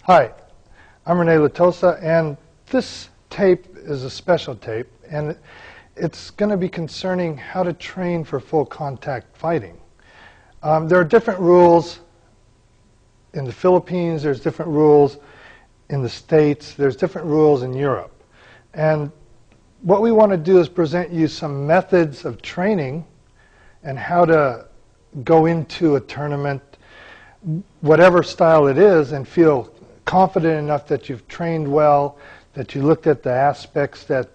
Hi, I'm Rene Latosa, and this tape is a special tape, and it's going to be concerning how to train for full contact fighting. There are different rules in the Philippines, there's different rules in the States, there's different rules in Europe. And what we want to do is present you some methods of training and how to go into a tournament, whatever style it is, and feel confident enough that you've trained well, that you looked at the aspects, that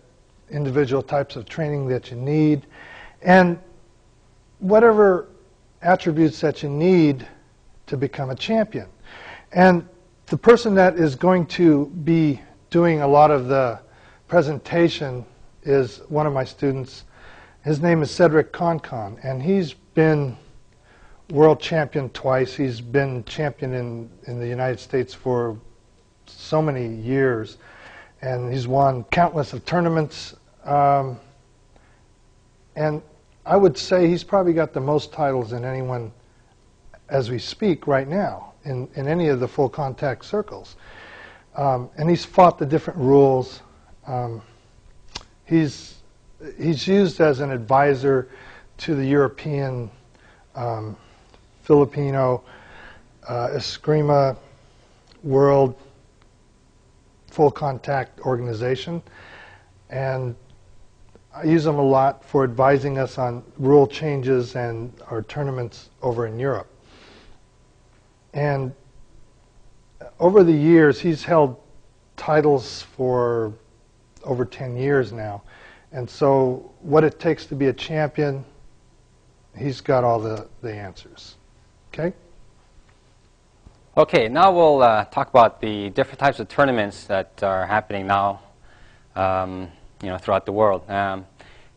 individual types of training that you need, and whatever attributes that you need to become a champion. And the person that is going to be doing a lot of the presentation is one of my students. His name is Cedric Concon, and he's been world champion twice. He's been champion in the United States for so many years, and he's won countless of tournaments. And I would say he's probably got the most titles than anyone as we speak right now in any of the full contact circles. And he's fought the different rules. He's used as an advisor to the European, Filipino, Eskrima World Full Contact Organization, and I use him a lot for advising us on rule changes and our tournaments over in Europe. And over the years, he's held titles for over 10 years now. And so what it takes to be a champion, he's got all the answers. Okay? Okay, now we'll talk about the different types of tournaments that are happening now throughout the world.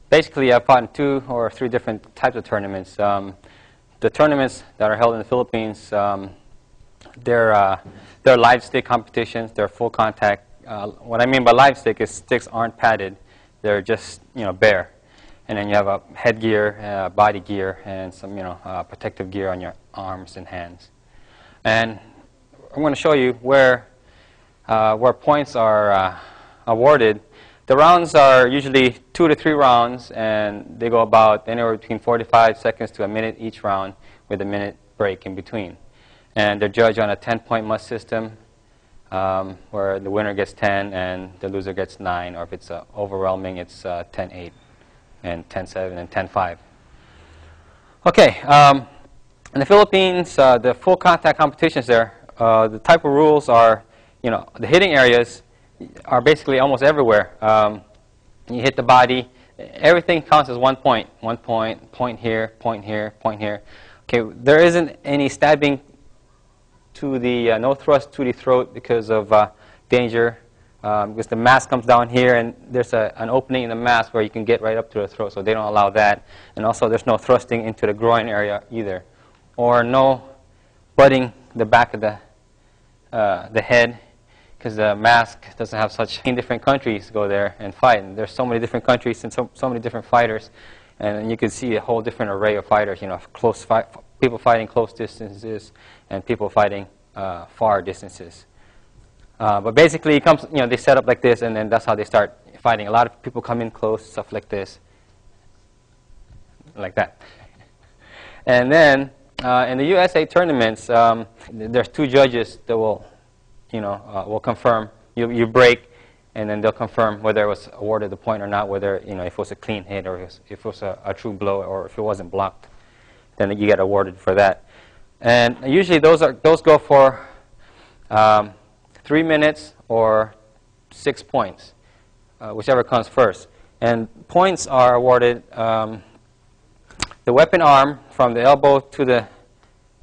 Basically, I've fought in 2 or 3 different types of tournaments. The tournaments that are held in the Philippines, they're live stick competitions. They're full contact. What I mean by live stick is sticks aren't padded. They're just bare. And then you have a headgear, body gear, and some protective gear on your arms and hands. And I'm going to show you where points are awarded. The rounds are usually 2 to 3 rounds, and they go about anywhere between 45 seconds to a minute each round, with a minute break in between. And they're judged on a 10-point must system, where the winner gets 10 and the loser gets 9, or if it's overwhelming, it's 10-8 and 10-7 and 10-5. Okay. In the Philippines, the full contact competitions there, the type of rules are, the hitting areas are basically almost everywhere. You hit the body, everything counts as 1 point. 1 point, point here, point here, point here. Okay, there isn't any stabbing to the, no thrust to the throat because of danger, because the mask comes down here and there's an opening in the mask where you can get right up to the throat, so they don't allow that. And also there's no thrusting into the groin area either. Or no butting the back of the head, because the mask doesn't have such. In different countries go there and fight, and there's so many different countries and so many different fighters, and you can see a whole different array of fighters. People fighting close distances and people fighting far distances. But basically, it comes. They set up like this, and then that's how they start fighting. A lot of people come in close, stuff like this, like that, and then. In the USA tournaments, there's 2 judges that will confirm. You break, and then they'll confirm whether it was awarded the point or not, whether if it was a clean hit or if it was a true blow, or if it wasn't blocked, then you get awarded for that. And usually those go for 3 minutes or 6 points, whichever comes first. And points are awarded. The weapon arm from the elbow to the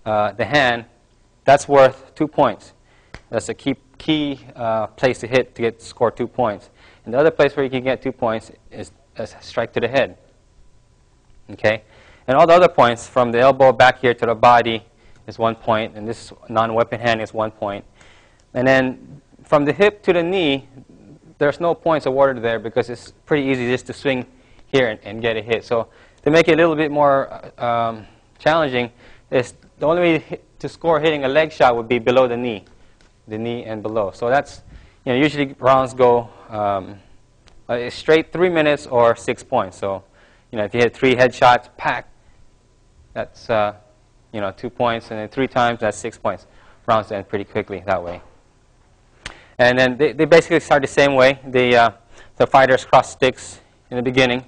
hand, that's worth 2 points. That's a key place to hit to score 2 points. And the other place where you can get 2 points is a strike to the head. Okay, and all the other points from the elbow back here to the body is 1 point, and this non-weapon hand is 1 point. And then from the hip to the knee, there's no points awarded there because it's pretty easy just to swing here and get a hit. So to make it a little bit more challenging, is the only way to score hitting a leg shot would be below the knee. the knee and below. So that's, usually rounds go straight 3 minutes or 6 points. So, if you hit 3 headshots, pack, that's 2 points, and then 3 times, that's 6 points. Rounds end pretty quickly that way. And then they basically start the same way. The fighters cross sticks in the beginning,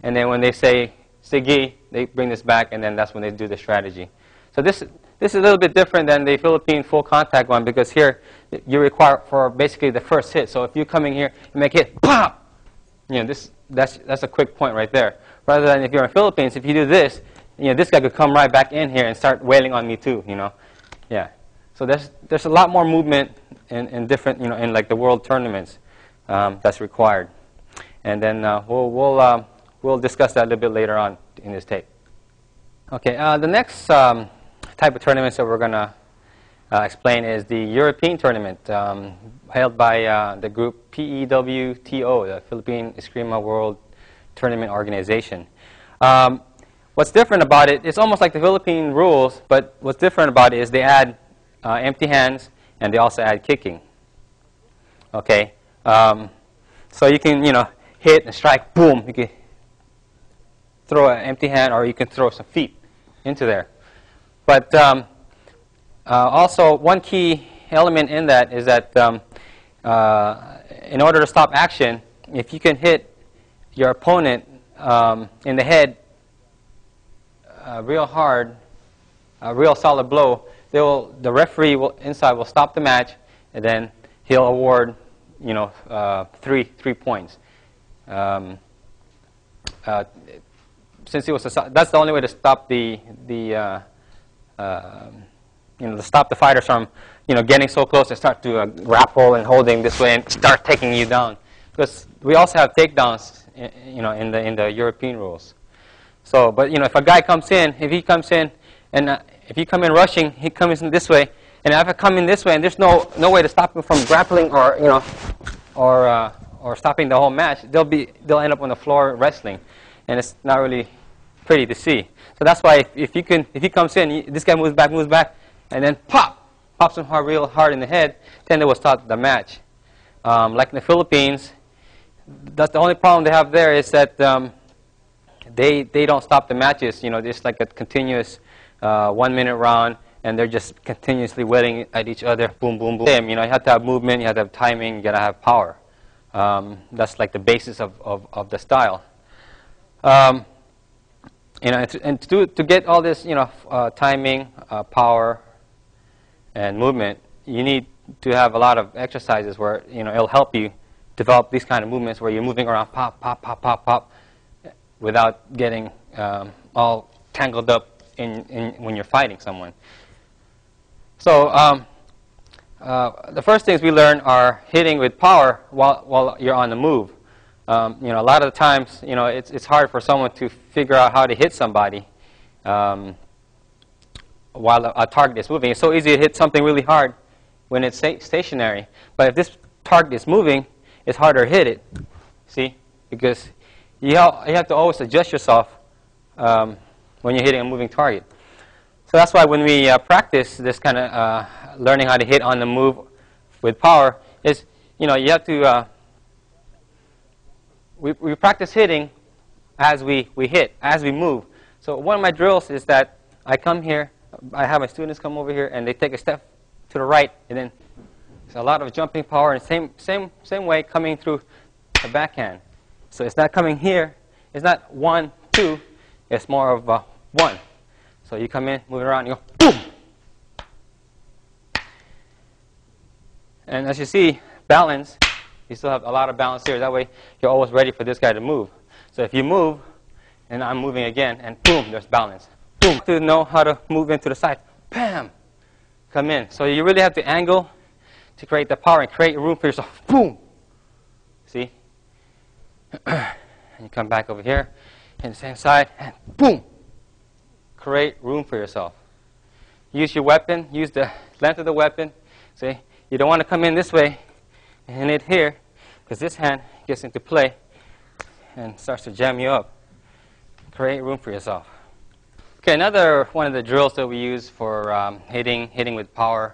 and then when they say Sige, they bring this back, and then that's when they do the strategy. So this is a little bit different than the Philippine full contact one, because here you require for basically the first hit. So if you come in here and make a hit, pop, that's a quick point right there. Rather than if you're in the Philippines, if you do this, this guy could come right back in here and start wailing on me too. Yeah. So there's a lot more movement in different, in like the world tournaments that's required. And then we'll discuss that a little bit later on in this tape. Okay, the next type of tournaments that we're going to explain is the European tournament held by the group PEWTO, the Philippine Eskrima World Tournament Organization. What's different about it, it's almost like the Philippine rules, but what's different about it is they add empty hands, and they also add kicking. Okay, so you can, hit and strike, boom. You can throw an empty hand, or you can throw some feet into there. But also, one key element in that is that in order to stop action, if you can hit your opponent in the head real hard, a real solid blow, the referee inside will stop the match, and then he'll award, 3 points. Since it was that's the only way to stop to stop the fighters from, getting so close and start to grapple and holding this way and start taking you down. Because we also have takedowns, in the European rules. So, but if a guy comes in, if he comes in and if you come in rushing, he comes in this way, and if I come in this way and there's no way to stop him from grappling or or stopping the whole match, they'll end up on the floor wrestling, and it's not really pretty to see. So that's why if he comes in, this guy moves back, and then pops him real hard in the head, then they will start the match. Like in the Philippines, that's the only problem they have there is that they don't stop the matches. Just like a continuous 1 minute round, and they're just continuously waiting at each other, boom, boom, boom. You have to have movement, you have to have timing, you got to have power. That's like the basis of the style. And to get all this, timing, power, and movement, you need to have a lot of exercises where, it'll help you develop these kind of movements where you're moving around, pop, pop, pop, pop, pop, without getting all tangled up in when you're fighting someone. So the first things we learn are hitting with power while you're on the move. A lot of the times, it's hard for someone to figure out how to hit somebody while a target is moving. It's so easy to hit something really hard when it's stationary. But if this target is moving, it's harder to hit it. See? Because you have to always adjust yourself when you're hitting a moving target. So that's why when we practice this kind of learning how to hit on the move with power is, you have to, we practice hitting as we hit, as we move. So one of my drills is that I come here, I have my students come over here, and they take a step to the right, and then there's a lot of jumping power, and same way coming through the backhand. So it's not coming here, it's not 1, 2, it's more of 1. So you come in, move it around, you go, boom! And as you see, balance, you still have a lot of balance here. That way, you're always ready for this guy to move. So if you move, and I'm moving again, and boom, there's balance. Boom! To know how to move into the side, bam! Come in. So you really have to angle to create the power and create room for yourself. Boom! See? And you come back over here, and the same side, and boom! Create room for yourself. Use your weapon, use the length of the weapon. See, you don't want to come in this way and hit here, because this hand gets into play and starts to jam you up. Create room for yourself. Okay, another one of the drills that we use for hitting with power